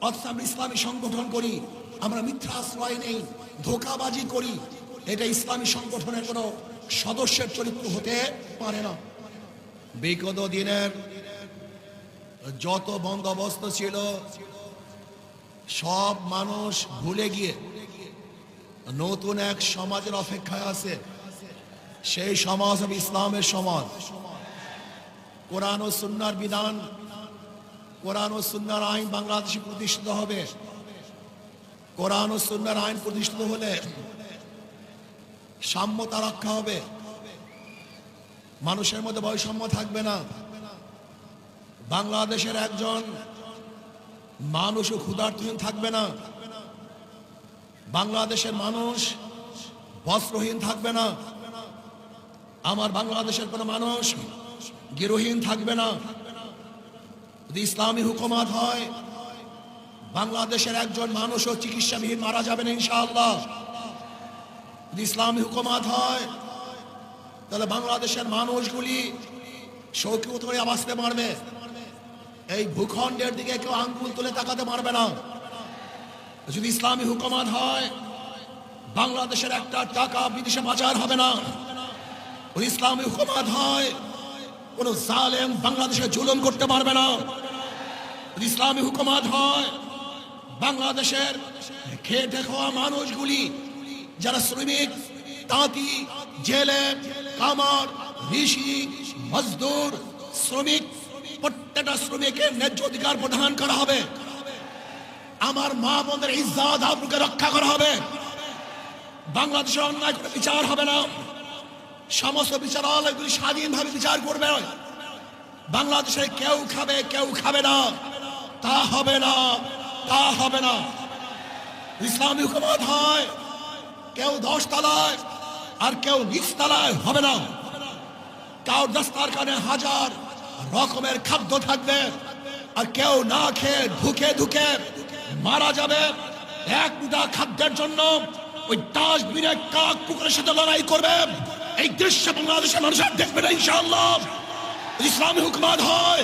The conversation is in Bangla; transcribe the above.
অথচ আমরা ইসলামী সংগঠন করি, আমরা মিথ্যা আশ্রয় নেই, ধোঁকাবাজি করি। এটা ইসলামী সংগঠনের কোনো সদস্যের চরিত্র হতে পারে না। বিগত দিনের যত বন্দোবস্ত ছিল সব মানুষ ভুলে গিয়ে নতুন এক সমাজের অপেক্ষায় আছে। সেই সমাজ হবে ইসলামের সমাজ। কোরআন ও সুন্নাহর বিধান, কোরআন ও সুন্নাহর আইন বাংলাদেশে প্রতিষ্ঠিত হবে। কোরআন ও সুন্নাহর আইন প্রতিষ্ঠিত হলে সাম্যতা রক্ষা হবে, মানুষের মধ্যে বৈষম্য থাকবে না। বাংলাদেশের একজন মানুষও ক্ষুধার্তহীন থাকবে না, বাংলাদেশের মানুষ বস্ত্রহীন থাকবে না, আমার বাংলাদেশের কোনো মানুষ গৃহহীন থাকবে না। যদি ইসলামী হুকুমত হয়, বাংলাদেশের একজন মানুষও চিকিৎসাবিহীন মারা যাবে না ইনশাআল্লাহ। যদি ইসলামী হুকুমত হয়, তাহলে বাংলাদেশের মানুষগুলি শৌকিয়ত করে বাঁচতে পারবে। এই ভূখণ্ডের দিকে কেউ আঙ্গুল তুলে তাকাতে পারবে না। যদি ইসলামী হুকুমত হয়, বাংলাদেশের একটা টাকা বিদেশে পাচার হবে না। যদি ইসলামী হুকুমত হয়, কোন জালেম বাংলাদেশে জুলুম করতে পারবে না। যদি ইসলামী হুকুমত হয়, বাংলাদেশের খেটে খাওয়া মানুষগুলি যারা শ্রমিক, তাঁতি, জেলে, কামার, ঋষি, মজদুর, শ্রমিক, প্রত্যেকটা শ্রমিকের ন্যায্য অধিকার প্রদান করা হবে। আমার মা বোনদের ইজ্জত আবরুকে রক্ষা করা হবে। বাংলাদেশের অন্যায় করে বিচার হবে না। সমস্ত বিচারালয়গুলি স্বাধীনভাবে বিচার করবে। বাংলাদেশে কেউ খাবে কেউ খাবে না, তা হবে না, তা হবে না। ইসলামী হুকুমত হয়, কেউ 10 তলায় আর কেউ নিচ তলায় হবে না। কারোর দস্তারখানে হাজার রকমের খাদ্য থাকবে, আর কেউ না খেয়ে ধুকে ধুকে মারা যাবে। এক মুঠা খাদ্যের জন্য ওই ডাস্টবিনে কাক কুকুরের সাথে লড়াই করবে। এই দৃশ্য বাংলাদেশের মানুষ দেখবে না ইনশাআল্লাহ। ইসলামী হুকুমত হয়,